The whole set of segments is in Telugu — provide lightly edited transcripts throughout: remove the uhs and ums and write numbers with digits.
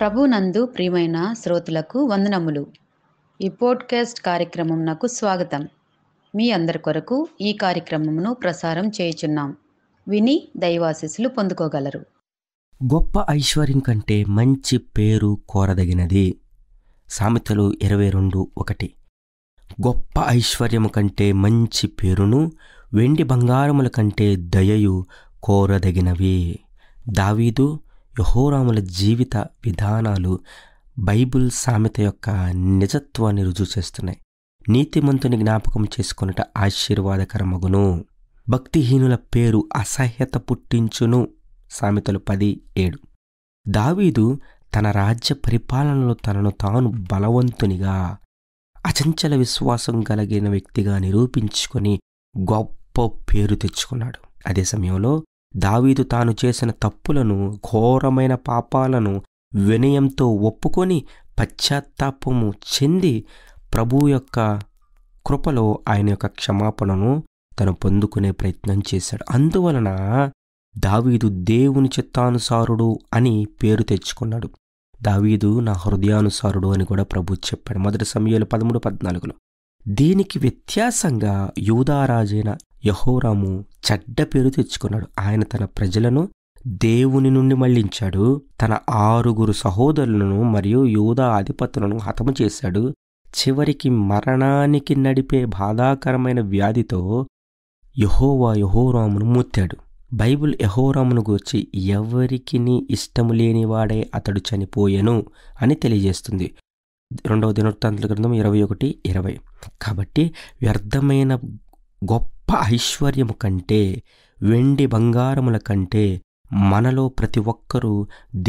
ప్రభునందు ప్రియమైన శ్రోతలకు వందనములు. ఈ పోడ్కాస్ట్ కార్యక్రమంనకు స్వాగతం. మీ అందరి కొరకు ఈ కార్యక్రమమును ప్రసారం చేయుచున్నాం. విని దైవాశీస్సులు పొందుకోగలరు. గొప్ప ఐశ్వర్యం కంటే మంచి పేరు కోరదగినది. సామెతలు 22:1. గొప్ప ఐశ్వర్యము కంటే మంచి పేరును, వెండి బంగారముల కంటే దయయు కోరదగినవి. దావీదు, యెహోరాముల జీవిత విధానాలు బైబిల్ సామెత యొక్క నిజత్వాన్ని రుజువు చేస్తున్నాయి. నీతిమంతుని జ్ఞాపకం చేసుకొనుట ఆశీర్వాదకరమగును, భక్తిహీనుల పేరు అసహ్యత పుట్టించును. సామెతలు 10:7. దావీదు తన రాజ్య పరిపాలనలో తనను తాను బలవంతునిగా, అచంచల విశ్వాసం కలిగిన వ్యక్తిగా నిరూపించుకొని గొప్ప పేరు తెచ్చుకున్నాడు. అదే సమయంలో దావీదు తాను చేసిన తప్పులను, ఘోరమైన పాపాలను వినయంతో ఒప్పుకొని పశ్చాత్తాపము చెంది ప్రభువు యొక్క కృపలో ఆయన యొక్క క్షమాపణను తను పొందుకునే ప్రయత్నం చేశాడు. అందువలన దావీదు దేవుని చిత్తానుసారుడు అని పేరు తెచ్చుకున్నాడు. దావీదు నా హృదయానుసారుడు అని కూడా ప్రభు చెప్పాడు. 1 సమూయేలు 13:14. దీనికి వ్యత్యాసంగా యూదారాజైన యెహోరాము చెడ్డ పేరు తెచ్చుకున్నాడు. ఆయన తన ప్రజలను దేవుని నుండి మళ్లించాడు. తన 6 సహోదరులను మరియు యూదా అధిపతులను హతము చేశాడు. చివరికి మరణానికి నడిపే బాధాకరమైన వ్యాధితో యెహోరామును ముట్టాడు. బైబిల్ యెహోరామును గూర్చి ఎవరికిని ఇష్టము లేనివాడే అతడు చనిపోయెను అని తెలియజేస్తుంది. 2వ దినవృత్తాంతాల గ్రంథం 21:20. కాబట్టి వ్యర్థమైన గొప్ప ఐశ్వర్యము కంటే, వెండి బంగారముల కంటే మనలో ప్రతి ఒక్కరూ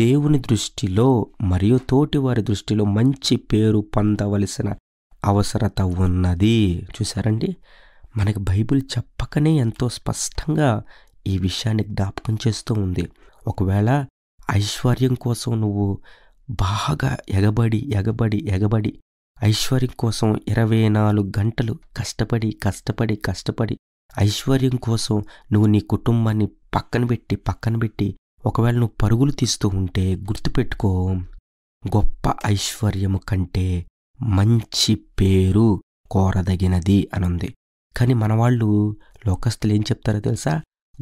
దేవుని దృష్టిలో మరియు తోటివారి దృష్టిలో మంచి పేరు పొందవలసిన అవసరత ఉన్నది. చూసారండి, మనకి బైబిల్ చెప్పకనే ఎంతో స్పష్టంగా ఈ విషయాన్ని జ్ఞాపకం చేస్తూ ఉంది. ఒకవేళ ఐశ్వర్యం కోసం నువ్వు బాగా ఎగబడి ఐశ్వర్యం కోసం 24 గంటలు కష్టపడి ఐశ్వర్యం కోసం నువ్వు నీ కుటుంబాన్ని పక్కన పెట్టి ఒకవేళ నువ్వు పరుగులు తీస్తూ ఉంటే గుర్తుపెట్టుకో, గొప్ప ఐశ్వర్యము కంటే మంచి పేరు కోరదగినది అనుంది. కానీ మన వాళ్ళు లోకస్తులు ఏం చెప్తారో తెలుసా?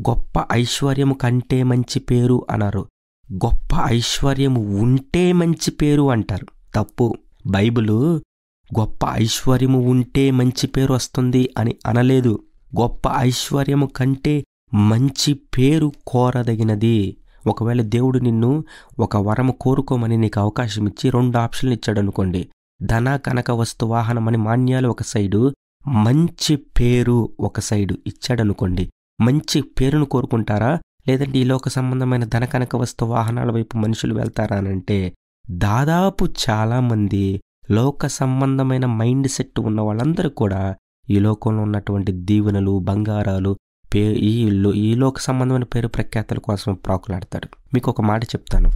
గొప్ప ఐశ్వర్యము కంటే మంచి పేరు అన్నారు. గొప్ప ఐశ్వర్యము ఉంటే మంచి పేరు అంటారు. తప్పు. బైబిలు గొప్ప ఐశ్వర్యము ఉంటే మంచి పేరు వస్తుంది అని అనలేదు. గొప్ప ఐశ్వర్యము కంటే మంచి పేరు కోరదగినది. ఒకవేళ దేవుడు నిన్ను ఒక వరము కోరుకోమని నీకు అవకాశం ఇచ్చి 2 ఆప్షన్లు ఇచ్చాడు అనుకోండి. ధన, కనక, వస్తు, వాహనం అని మాన్యాలు ఒక సైడు, మంచి పేరు ఒక సైడు ఇచ్చాడనుకోండి. మంచి పేరును కోరుకుంటారా, లేదంటే ఈ లోక సంబంధమైన ధన, కనక, వస్తు, వాహనాల వైపు మనుషులు వెళ్తారా అనంటే దాదాపు చాలామంది లోక సంబంధమైన మైండ్ సెట్ ఉన్న వాళ్ళందరూ కూడా ఈ లోకంలో ఉన్నటువంటి దీవెనలు, బంగారాలు, ఈ లోక సంబంధమైన పేరు ప్రఖ్యాతల కోసం ప్రాకులాడతాడు. మీకు ఒక మాట చెప్తాను.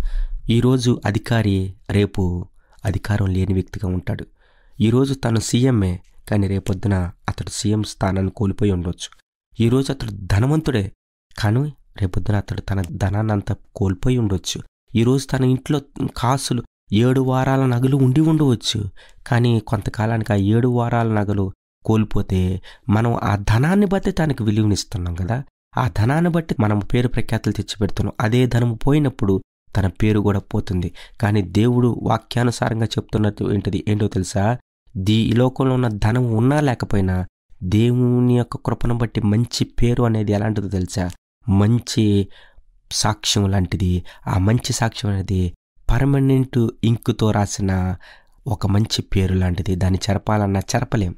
ఈరోజు అధికారి రేపు అధికారం లేని వ్యక్తిగా ఉంటాడు. ఈరోజు తను సీఎంఏ, కానీ రేపొద్దున అతడు సీఎం స్థానాన్ని కోల్పోయి ఉండొచ్చు. ఈరోజు అతడు ధనవంతుడే, కానీ రేపొద్దున అతడు తన ధనాన్ని అంతా కోల్పోయి ఉండొచ్చు. ఈరోజు తన ఇంట్లో కాసులు 7 వారాల నగలు ఉండి ఉండవచ్చు, కానీ కొంతకాలానికి ఆ 7 వారాల నగలు కోల్పోతే మనం ఆ ధనాన్ని బట్టి తనకు విలువనిస్తున్నాం కదా. ఆ ధనాన్ని బట్టి మనం పేరు ప్రఖ్యాతులు తెచ్చిపెడుతున్నాం. అదే ధనము పోయినప్పుడు తన పేరు కూడా పోతుంది. కానీ దేవుడు వాక్యానుసారంగా చెప్తున్నట్టు ఏంటో తెలుసా? ఈ లోకంలో ఉన్న ధనం ఉన్నా లేకపోయినా దేవుని యొక్క కృపను బట్టి మంచి పేరు అనేది ఎలాంటిదో తెలుసా? మంచి సాక్ష్యం లాంటిది. ఆ మంచి సాక్ష్యం అనేది పర్మనెంట్ ఇంకుతో రాసిన ఒక మంచి పేరు లాంటిది. దాన్ని చెరపాలన్నా చెరపలేం.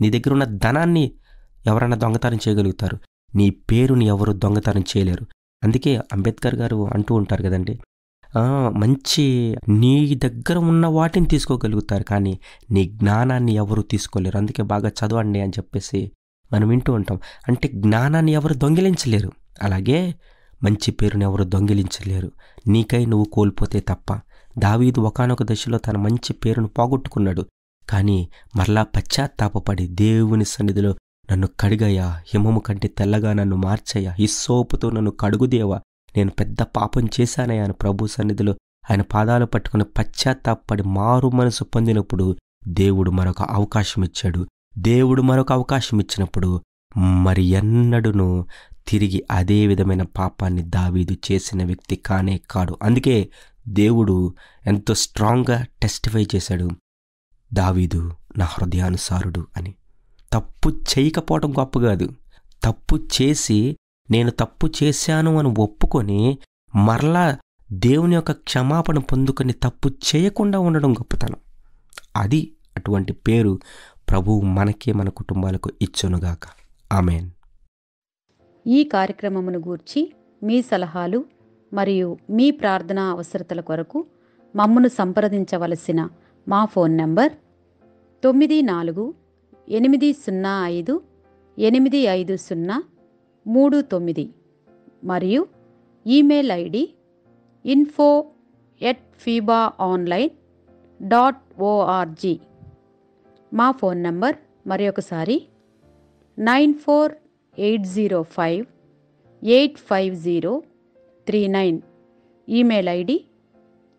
నీ దగ్గర ఉన్న ధనాన్ని ఎవరన్నా దొంగతనం చేయగలుగుతారు, నీ పేరుని ఎవరు దొంగతనం చేయలేరు. అందుకే అంబేద్కర్ గారు అంటూ ఉంటారు కదండి, నీ దగ్గర ఉన్న వాటిని తీసుకోగలుగుతారు, కానీ నీ జ్ఞానాన్ని ఎవరు తీసుకోలేరు. అందుకే బాగా చదవండి అని చెప్పేసి మనం వింటూ ఉంటాం. అంటే జ్ఞానాన్ని ఎవరు దొంగిలించలేరు, అలాగే మంచి పేరుని ఎవరు దొంగిలించలేరు, నీకై నువ్వు కోల్పోతే తప్ప. దావీదు ఒకానొక దశలో తన మంచి పేరును పోగొట్టుకున్నాడు. కానీ మరలా పశ్చాత్తాపపడి దేవుని సన్నిధిలో నన్ను కడిగయ్యా, హిమము కంటే తెల్లగా నన్ను మార్చయ్యా, హిస్సోపుతో నన్ను కడుగుదేవా, నేను పెద్ద పాపం చేశానయ్యా అని ప్రభు సన్నిధిలో ఆయన పాదాలు పట్టుకుని పశ్చాత్తాపడి మారు మనసు పొందినప్పుడు దేవుడు మరొక అవకాశం ఇచ్చాడు. దేవుడు మరొక అవకాశం ఇచ్చినప్పుడు మరి ఎన్నడూను తిరిగి అదే విధమైన పాపాన్ని దావీదు చేసిన వ్యక్తి కానే కాడు. అందుకే దేవుడు ఎంతో స్ట్రాంగ్గా టెస్టిఫై చేశాడు, దావీదు నా హృదయానుసారుడు అని. తప్పు చేయకపోవడం గొప్ప కాదు, తప్పు చేసి నేను తప్పు చేశాను అని ఒప్పుకొని మరలా దేవుని యొక్క క్షమాపణ పొందుకొని తప్పు చేయకుండా ఉండడం గొప్పతనం. అది అటువంటి పేరు ప్రభువు మనకి మన కుటుంబాలకు ఇచ్చునుగాక. ఆమేన్. ఈ కార్యక్రమమును గూర్చి మీ సలహాలు మరియు మీ ప్రార్థనా అవసరతల కొరకు మమ్మను సంప్రదించవలసిన మా ఫోన్ నంబర్ 9480585039 మరియు ఈమెయిల్ ఐడి info@fibaonline.org. మా ఫోన్ నంబర్ మరొకసారి 9480585039. Email ID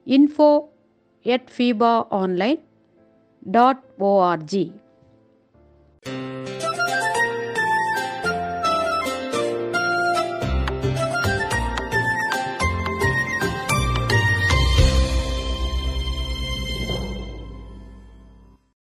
info@fibaonline.org.